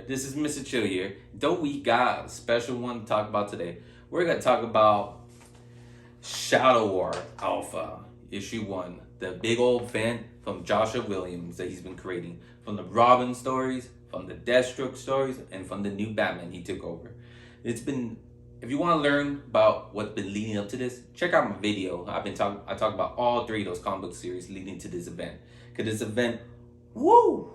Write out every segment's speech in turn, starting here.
good? This is Mr. Chill here. Though we got a special one to talk about today. We're gonna talk about Shadow War Alpha Issue 1, the big old event from Joshua Williams that he's been creating, from the Robin stories, from the Deathstroke stories, and from the new Batman he took over. It's been If you want to learn about what's been leading up to this, check out my video. I talk about all three of those comic book series leading to this event. Cause this event, woo!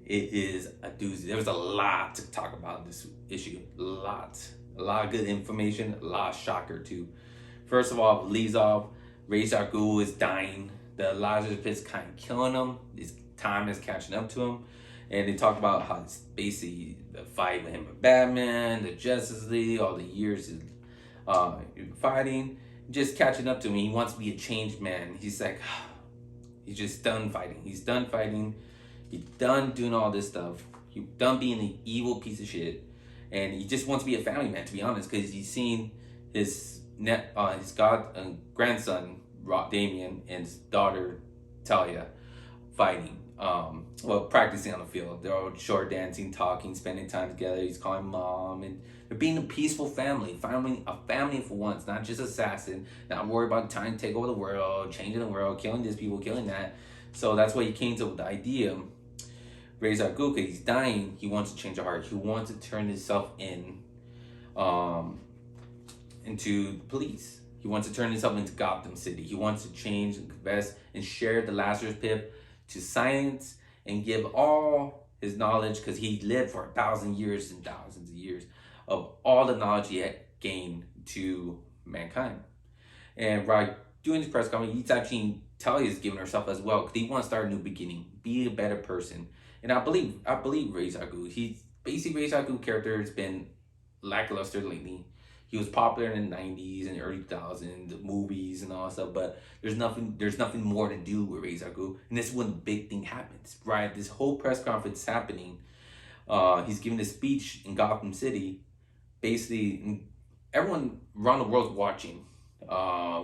It is a doozy. There was a lot to talk about in this issue. A lot of good information, a lot of shocker too. First of all, leaves off, Ra's al Ghul is dying. The Lazarus Pit's kind of killing him. His time is catching up to him. And they talk about how it's basically the fight with him and Batman, the Justice League, all the years of fighting, just catching up to him. He wants to be a changed man. He's like, he's just done fighting. He's done fighting. He's done doing all this stuff. He's done being an evil piece of shit. And he just wants to be a family man, to be honest, because he's seen his grandson, Damian, and his daughter, Talia, fighting. Practicing on the field. They're all short dancing, talking, spending time together. He's calling mom, and they're being a peaceful family. Finally, a family for once, not just assassin, not worried about trying to take over the world, changing the world, killing these people, killing that. So that's why he came up with the idea. Ra's al Ghul, he's dying. He wants to change the heart. He wants to turn himself into the police. He wants to turn himself into Gotham City. He wants to change and confess and share the Lazarus Pit to science and give all his knowledge, because he lived for 1,000 years and thousands of years, of all the knowledge he had gained to mankind. And by doing this press conference, he's actually Talia's giving herself as well, because he wants to start a new beginning, be a better person. And I believe Ra's al Ghul. He's basically Ra's al Ghul character has been lackluster lately. He was popular in the 90s and early 2000s, the movies and all that stuff, but there's nothing more to do with Ra's al Ghul. And this is when the big thing happens, right? This whole press conference is happening. He's giving a speech in Gotham City. Basically, everyone around the world's watching.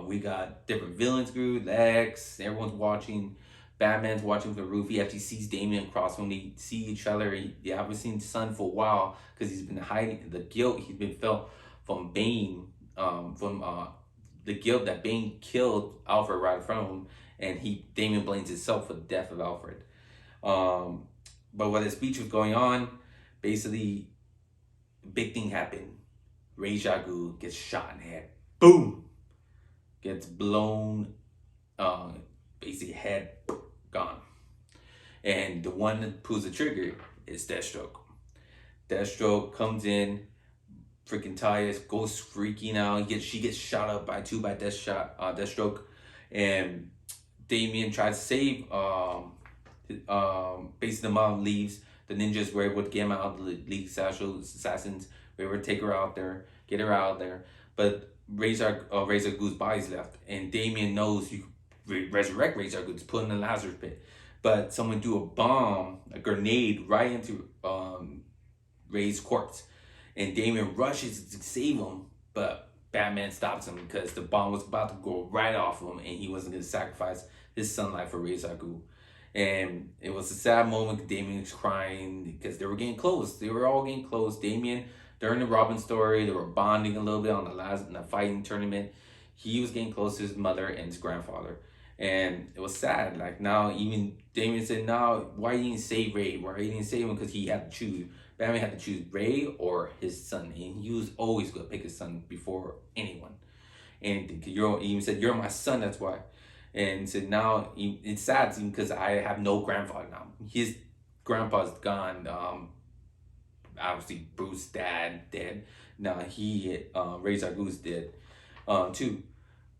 We got different villains group, Lex, everyone's watching. Batman's watching from the roof. He actually sees Damian across when they see each other. They haven't seen the sun for a while because he's been hiding the guilt he's been felt from Bane, the guilt that Bane killed Alfred right in front of him, and Damian blames himself for the death of Alfred. But while the speech was going on, basically, big thing happened. Ra's al Ghul gets shot in the head. Boom! Gets blown, basically head gone. And the one that pulls the trigger is Deathstroke. Deathstroke comes in, freaking Talia goes freaking out. She gets shot up by Deathstroke, and Damian tries to save. Basically, the mom leaves. The ninjas were able to get him out. The League Assassins were able to take her out there, get her out there. But Ra's al Ghul's body's left, and Damian knows you resurrect Ra's al Ghul to put in the Lazarus Pit. But someone threw a grenade right into Ray's corpse. And Damian rushes to save him, but Batman stops him because the bomb was about to go right off him, and he wasn't going to sacrifice his sunlight for Ra's al Ghul. And it was a sad moment. Damian was crying because they were getting close. They were all getting close. Damian, during the Robin story, they were bonding a little bit on the fighting tournament. He was getting close to his mother and his grandfather. And it was sad. Like, now, even Damian said, "Now, why you didn't save Ray? Why you didn't save him?" Because he had to choose. Batman had to choose Ray or his son, and he was always going to pick his son before anyone. And he even said, "You're my son, that's why." And said, now it's sad because I have no grandfather now. His grandpa's gone. Obviously, Bruce's dad dead. Now Ra's al Ghul's dead, too.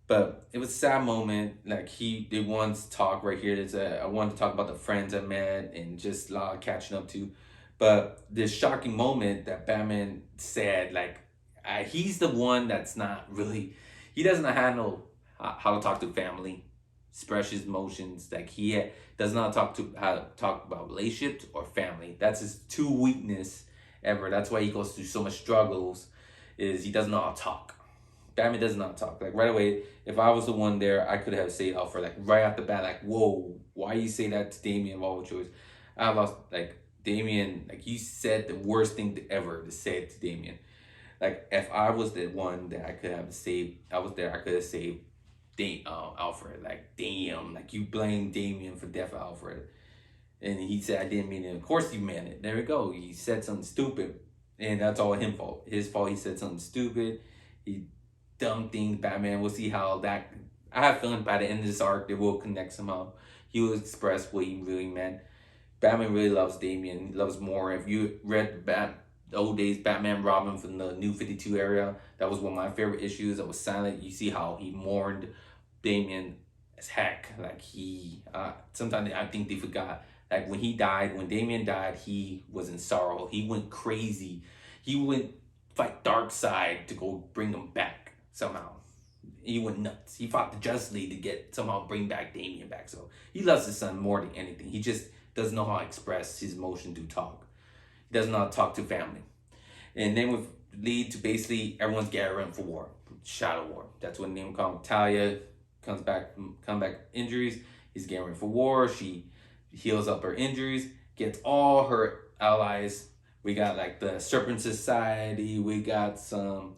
But it was a sad moment. Like, they wanted to talk right here. I wanted to talk about the friends I met and just a lot of catching up to. But this shocking moment that Batman said, like, he's the one that's not really, he doesn't handle how to talk to family, express his emotions. Like, he does not how to talk about relationships or family. That's his two weakness ever. That's why he goes through so much struggles, is he doesn't know how to talk. Batman does not talk. Like, right away, if I was the one there, I could have said Alfred, like, right off the bat, like, whoa, why you say that to Damian of all choice? I lost, like, Damian, like, you said the worst thing ever to say to Damian. Like, if I was the one that I could have saved, I was there, I could have saved Alfred. Like, damn, like, you blame Damian for death of Alfred. And he said, I didn't mean it. Of course you meant it. There we go. He said something stupid. And that's all his fault. His fault. He said something stupid. He dumb things. Batman. We'll see how that. I have a feeling by the end of this arc, they will connect somehow. He will express what he really meant. Batman really loves Damian. He loves more. If you read the old days Batman Robin from the New 52 era, that was one of my favorite issues. That was silent. You see how he mourned Damian as heck. Like, he, sometimes I think they forgot. Like, when he died, when Damian died, he was in sorrow. He went crazy. He went fight Darkseid to go bring him back somehow. He went nuts. He fought the Justice League to get somehow bring back Damian back. So he loves his son more than anything. He just doesn't know how to express his emotion through talk. He doesn't know how to talk to family. And then would lead to basically everyone's gathering for war. Shadow War. That's what name called. Talia comes back injuries. He's getting ready for war. She heals up her injuries, gets all her allies. We got like the Serpent Society. We got some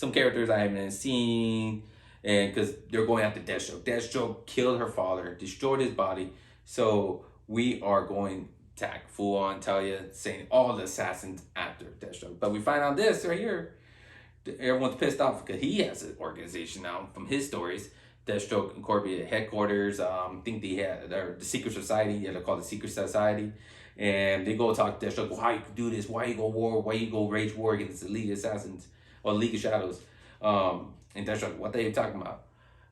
characters I haven't seen, and because they're going after Deathstroke. Deathstroke killed her father, destroyed his body. So we are going to attack full on Talia, saying all the assassins after Deathstroke. But we find out this right here. Everyone's pissed off because he has an organization now from his stories. Deathstroke Incorporated headquarters. I think they had the Secret Society. Yeah, they're called the Secret Society. And they go talk to Deathstroke. Why you do this? Why you go war? Why you go rage war against the League of Assassins or League of Shadows? And Deathstroke, what they talking about?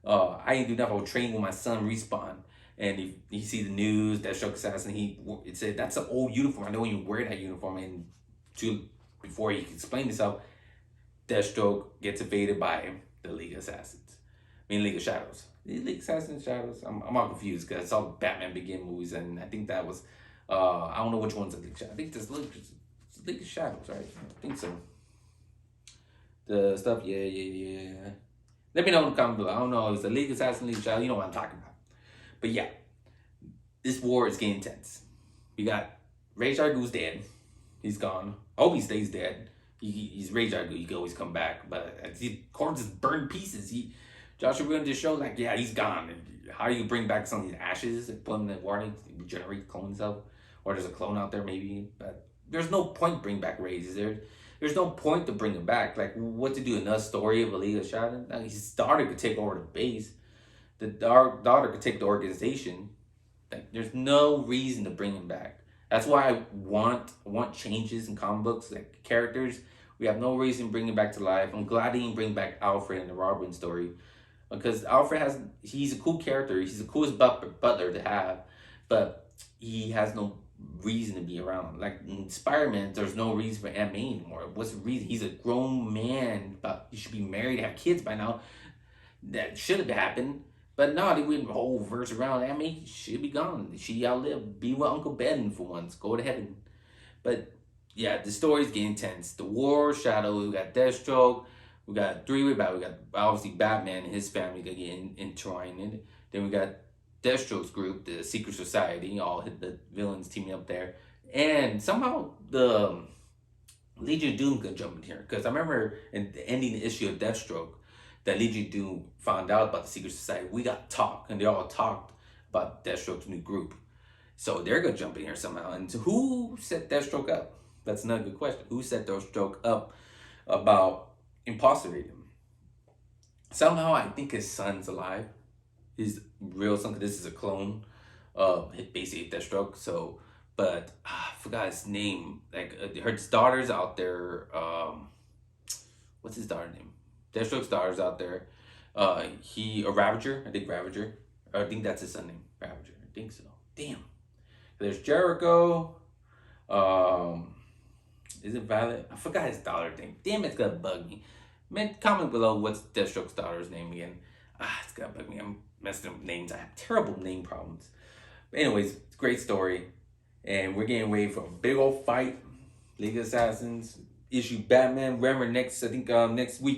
I ain't do nothing. I'll train when my son respawn. And he see the news. Deathstroke assassin. It said that's an old uniform. I don't even wear that uniform. And before he can explain himself, Deathstroke gets evaded by the League of Assassins. League of Shadows. League of Assassins, Shadows. I'm all confused because I saw the Batman Begin movies, and I think that was, I don't know which one's the League of Shadows. I think this League of Shadows, right? I think so. The stuff, yeah. Let me know in the comment below. I don't know. It's the League of Assassins, League of Shadows. You know what I'm talking about. But yeah, this war is getting intense. We got Ra's al Ghul's dead. He's gone. I hope he stays dead. He's Ra's al Ghul. He can always come back, but his corpse is burned pieces. Joshua Whedon just showed like, yeah, he's gone. How do you bring back some of these ashes and put them in the water to regenerate, clone himself? Or there's a clone out there maybe, but there's no point bring back Ra's, is there? There's no point to bring him back. Like, what to do? Another story of a League of Shadows? His daughter could take over the base. The daughter could take the organization. Like, there's no reason to bring him back. That's why I want changes in comic books, like characters. We have no reason to bring him back to life. I'm glad he didn't bring back Alfred in the Robin story. Because Alfred he's a cool character. He's the coolest butler to have. But he has no reason to be around. Like in Spider-Man, there's no reason for Aunt May anymore. What's the reason? He's a grown man, but he should be married, have kids by now. That should have happened. But no, they went whole verse around. Aunt May should be gone. She outlived. Be with Uncle Ben for once. Go to heaven. But yeah, the story's getting intense. The War, Shadow, we got Deathstroke. We got three-way battle. We got obviously Batman and his family getting entwined in it. Then we got Deathstroke's group, the Secret Society, all the villains teaming up there. And somehow the Legion of Doom could jump in here. Because I remember in the ending issue of Deathstroke, that Legion of Doom found out about the Secret Society. We got talk, and they all talked about Deathstroke's new group. So they're going to jump in here somehow. And so who set Deathstroke up? That's another good question. Who set Deathstroke up about impersonating him? Somehow I think his son's alive. His real son, this is a clone of basically Deathstroke. So, but I forgot his name. Like his daughter's out there. What's his daughter's name? Deathstroke's daughter's out there. A Ravager. I think Ravager. I think that's his son name. Ravager. I think so. Damn. There's Jericho. Is it Violet? I forgot his daughter's name. Damn, it's gonna bug me. Man, comment below what's Deathstroke's daughter's name again. It's gonna bug me. I'm messing up names. I have terrible name problems. But anyways, it's a great story. And we're getting ready for a big old fight. League of Assassins, issue Batman. Remember next week,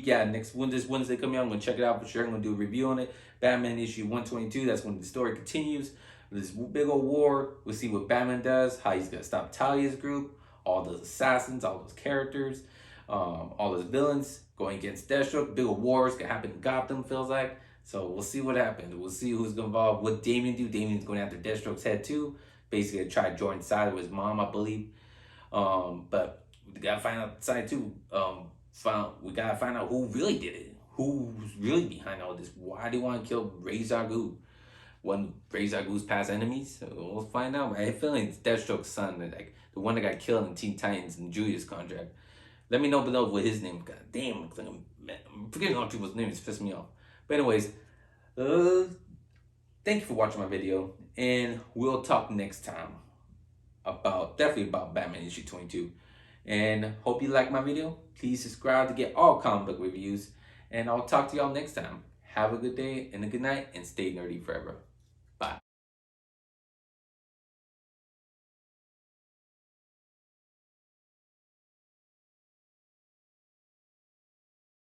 next Wednesday coming out, I'm gonna check it out for sure. I'm gonna do a review on it. Batman issue 122, that's when the story continues. This big old war. We'll see what Batman does, how he's gonna stop Talia's group, all those assassins, all those characters, all those villains going against Deathstroke. Big old wars gonna happen in Gotham, feels like. So we'll see what happens. We'll see who's involved. What Damian do? Damian's going after Deathstroke's head too. Basically, try to join side with his mom, I believe. But we gotta find out side too. We gotta find out who really did it. Who's really behind all this? Why do they want to kill Ra's al Ghul? One of Ra's al Ghul's past enemies? So we'll find out. I feel like it's Deathstroke's son, like the one that got killed in Teen Titans and Julius contract. Let me know below what his name. God damn, I'm forgetting all people's names. It's pissing me off. But anyways, thank you for watching my video, and we'll talk next time definitely about Batman issue 22. And hope you like my video. Please subscribe to get all comic book reviews, and I'll talk to y'all next time. Have a good day and a good night, and stay nerdy forever.